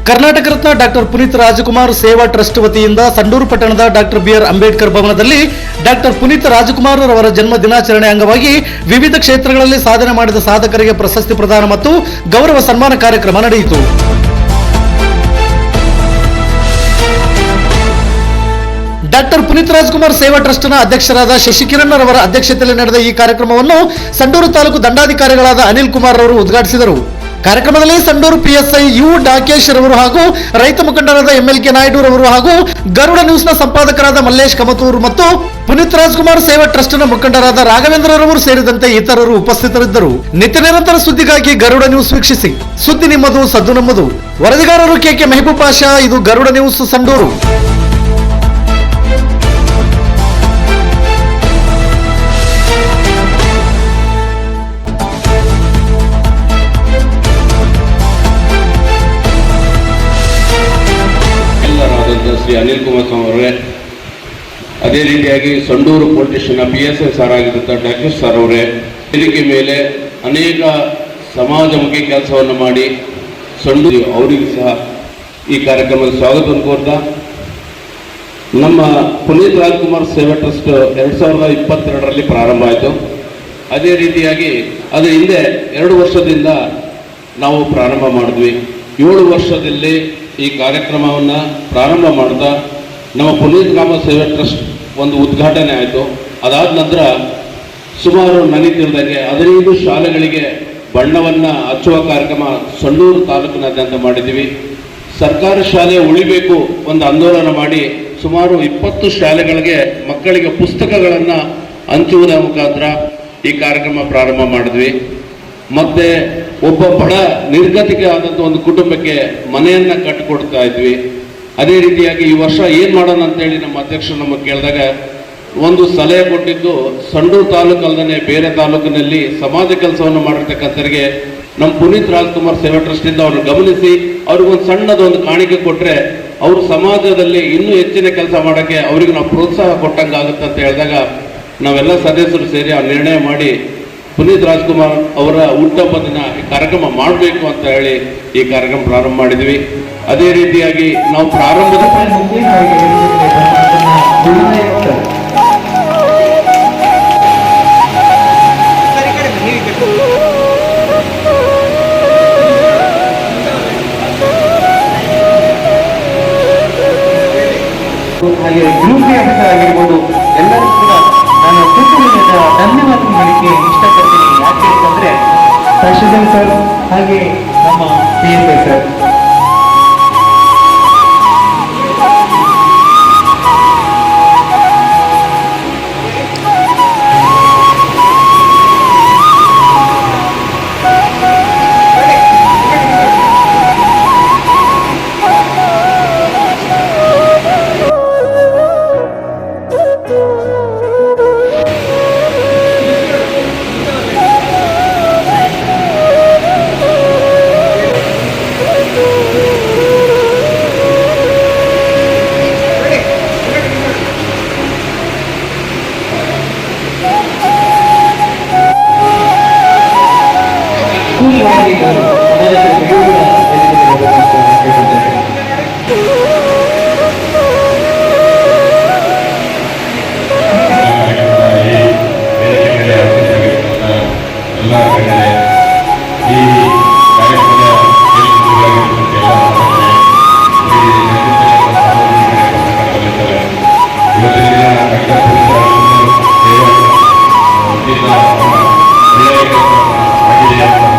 Karnataka Ratna doctor Puneeth Rajkumar ಸೇವಾ trust ವತಿಯಿಂದ ಸಂಡೂರು ಪಟ್ಟಣದ ಡಾಕ್ಟರ್ ಬಿ ಆರ್ ಅಂಬೇಡ್ಕರ್ ಭವನದಲ್ಲಿ ಡಾಕ್ಟರ್ ಪುನೀತ್ ರಾಜಕುಮಾರ್ ಅವರ ಜನ್ಮ ದಿನಾಚರಣೆ ಅಂಗವಾಗಿ ವಿವಿಧ ಕ್ಷೇತ್ರಗಳಲ್ಲಿ ಸಾಧನೆ ಮಾಡಿದ ಸಾಧಕರಿಗೆ ಪ್ರಶಸ್ತಿ ಪ್ರದಾನ ಮತ್ತು ಗೌರವ ಸನ್ಮಾನ ಕಾರ್ಯಕ್ರಮ ನಡೆಯಿತು. ಡಾಕ್ಟರ್ ಪುನೀತ್ ರಾಜಕುಮಾರ್ ಸೇವಾ ಟ್ರಸ್ಟ್ನ ಅಧ್ಯಕ್ಷರಾದ ಶಶಿಕಿರಣ್ ಅವರ ಅಧ್ಯಕ್ಷತೆಯಲ್ಲಿ ನಡೆದ ಈ ಕಾರ್ಯಕ್ರಮವನ್ನು ಸಂಡೂರು ತಾಲೂಕು ದಂಡಾಧಿಕಾರಿಗಳಾದ ಅನಿಲ್ ಕುಮಾರ್ ಅವರು ಉದ್ಘಾಟಿಸಿದರು. ಕಾರ್ಯಕ್ರಮದಲ್ಲಿ ಸಂಡೂರು ಪಿಎಸ್ಐ ಯು ಡಾಕೇಶ್ ರವರು ಹಾಗೂ ರೈತ ಮುಖಂಡರಾದ ಎಂಎಲ್ಕೆ ನಾಯ್ಡು ರವರು ಹಾಗೂ ಗರುಡ ನ್ಯೂಸ್ನ ಸಂಪಾದಕರಾದ ಮಲ್ಲೇಶ್ ಕಮತೂರ್ ಮತ್ತು ಪುನೀತ್ ರಾಜಕುಮಾರ್ ಸೇವಾ ಟ್ರಸ್ಟ್ನ ಮುಖಂಡರಾದ ರಾಘವೇಂದ್ರ ರವರು ಸೇರಿದಂತೆ ಇತರರು ಉಪಸ್ಥಿತರಿದ್ದರು. ನಿತ್ಯ ನಿರಂತರ ಸುದ್ದಿಗಾಗಿ ಗರುಡ ನ್ಯೂಸ್ ವೀಕ್ಷಿಸಿ. ಸುದ್ದಿ ನಿಮ್ಮದು, ಸದ್ದು ನಮ್ಮದು. ವರದಿಗಾರರು ಕೆಕೆ ಮೆಹಬೂಬ್ ಪಾಷಾ. ಇದು ಗರುಡ ನ್ಯೂಸ್ ಸಂಡೂರು. ಶ್ರೀ ಅನಿಲ್ ಕುಮಾರ್ ಅವರೇ, ಅದೇ ರೀತಿಯಾಗಿ ಸಂಡೂರು ಪೊಲೀಸ್ ಸ್ಟೇಷನ್ನ PSI ಸರ್ ಆಗಿದ್ದಂಥ ಡಾಕ್ಟರ್ ಸರ್ ಅವರೇ, ವೇದಿಕೆ ಮೇಲೆ ಅನೇಕ ಸಮಾಜಮುಖಿ ಕೆಲಸವನ್ನು ಮಾಡಿ ಸಂಡೂರು ಅವರಿಗೂ ಸಹ ಈ ಕಾರ್ಯಕ್ರಮದ ಸ್ವಾಗತವನ್ನು ಕೋರ್ತಾ, ನಮ್ಮ ಪುನೀತ್ ರಾಜ್ಕುಮಾರ್ ಸೇವಾ ಟ್ರಸ್ಟ್ 2022ರಲ್ಲಿ ಪ್ರಾರಂಭ ಆಯಿತು. ಅದೇ ರೀತಿಯಾಗಿ ಅದರ ಹಿಂದೆ 2 ವರ್ಷದಿಂದ ನಾವು ಪ್ರಾರಂಭ ಮಾಡಿದ್ವಿ. 7 ವರ್ಷದಲ್ಲಿ ಈ ಕಾರ್ಯಕ್ರಮವನ್ನು ಪ್ರಾರಂಭ ಮಾಡ್ತಾ ನಮ್ಮ ಪುನೀತ್ ರಾಜಕುಮಾರ್ ಸೇವಾ ಟ್ರಸ್ಟ್ ಒಂದು ಉದ್ಘಾಟನೆ ಆಯಿತು. ಅದಾದ ನಂತರ ಸುಮಾರು ನನಗೆ ತಿಳಿದಂಗೆ 15 ಶಾಲೆಗಳಿಗೆ ಬಣ್ಣವನ್ನು ಹಚ್ಚುವ ಕಾರ್ಯಕ್ರಮ ಸಂಡೂರು ತಾಲೂಕಿನಾದ್ಯಂತ ಮಾಡಿದ್ದೀವಿ. ಸರ್ಕಾರಿ ಶಾಲೆ ಉಳಿಬೇಕು ಒಂದು ಆಂದೋಲನ ಮಾಡಿ ಸುಮಾರು 20 ಶಾಲೆಗಳಿಗೆ ಮಕ್ಕಳಿಗೆ ಪುಸ್ತಕಗಳನ್ನು ಹಂಚುವುದರ ಮುಖಾಂತರ ಈ ಕಾರ್ಯಕ್ರಮ ಪ್ರಾರಂಭ ಮಾಡಿದ್ವಿ. ಮತ್ತು ಒಬ್ಬ ಬಡ ನಿರ್ಗತಿಕ ಆದಂಥ ಒಂದು ಕುಟುಂಬಕ್ಕೆ ಮನೆಯನ್ನು ಕಟ್ಟಿಕೊಡ್ತಾ ಇದ್ವಿ. ಅದೇ ರೀತಿಯಾಗಿ ಈ ವರ್ಷ ಏನು ಮಾಡೋಣ ಅಂತೇಳಿ ನಮ್ಮ ಅಧ್ಯಕ್ಷರು ನಮಗೆ ಕೇಳಿದಾಗ ಒಂದು ಸಲಹೆ ಕೊಟ್ಟಿದ್ದು, ಸಂಡೂರು ತಾಲೂಕು ಅಲ್ಲದೆ ಬೇರೆ ತಾಲೂಕಿನಲ್ಲಿ ಸಮಾಜ ಕೆಲಸವನ್ನು ಮಾಡಿರ್ತಕ್ಕಂಥವ್ರಿಗೆ ನಮ್ಮ ಪುನೀತ್ ರಾಜ್ಕುಮಾರ್ ಸೇವಾ ಟ್ರಸ್ಟಿಂದ ಅವ್ರನ್ನ ಗಮನಿಸಿ ಅವ್ರಿಗೊಂದು ಸಣ್ಣದೊಂದು ಕಾಣಿಕೆ ಕೊಟ್ಟರೆ ಅವರು ಸಮಾಜದಲ್ಲಿ ಇನ್ನೂ ಹೆಚ್ಚಿನ ಕೆಲಸ ಮಾಡೋಕ್ಕೆ ಅವ್ರಿಗೆ ನಾವು ಪ್ರೋತ್ಸಾಹ ಕೊಟ್ಟಂಗೆ ಆಗುತ್ತೆ ಅಂತ ಹೇಳಿದಾಗ ನಾವೆಲ್ಲ ಸದಸ್ಯರು ಸೇರಿ ಆ ನಿರ್ಣಯ ಮಾಡಿ ಪುನೀತ್ ರಾಜ್ಕುಮಾರ್ ಅವರ ಹುಟ್ಟುಹಬ್ಬ ದಿನ ಈ ಕಾರ್ಯಕ್ರಮ ಮಾಡಬೇಕು ಅಂತ ಹೇಳಿ ಈ ಕಾರ್ಯಕ್ರಮ ಪ್ರಾರಂಭ ಮಾಡಿದ್ವಿ. ಅದೇ ರೀತಿಯಾಗಿ ನಾವು ಪ್ರಾರಂಭದ ಹಾಗೆ ಗ್ರೂಪ್ ಆಗಿರ್ಬೋದು ಎಲ್ಲರೂ ಕೂಡ ನಾನು ಧನ್ಯವಾದ ಮಾಡಲಿಕ್ಕೆ ಇಷ್ಟಪಡ್ತೀನಿ. ಯಾಕೆ ಅಂತಂದ್ರೆ ತಹಶೀಲ್ದಾರ್ ಸರ್ ಹಾಗೆ ನಮ್ಮ PSI ಸರ್ ಒಳ್ಳೆಯ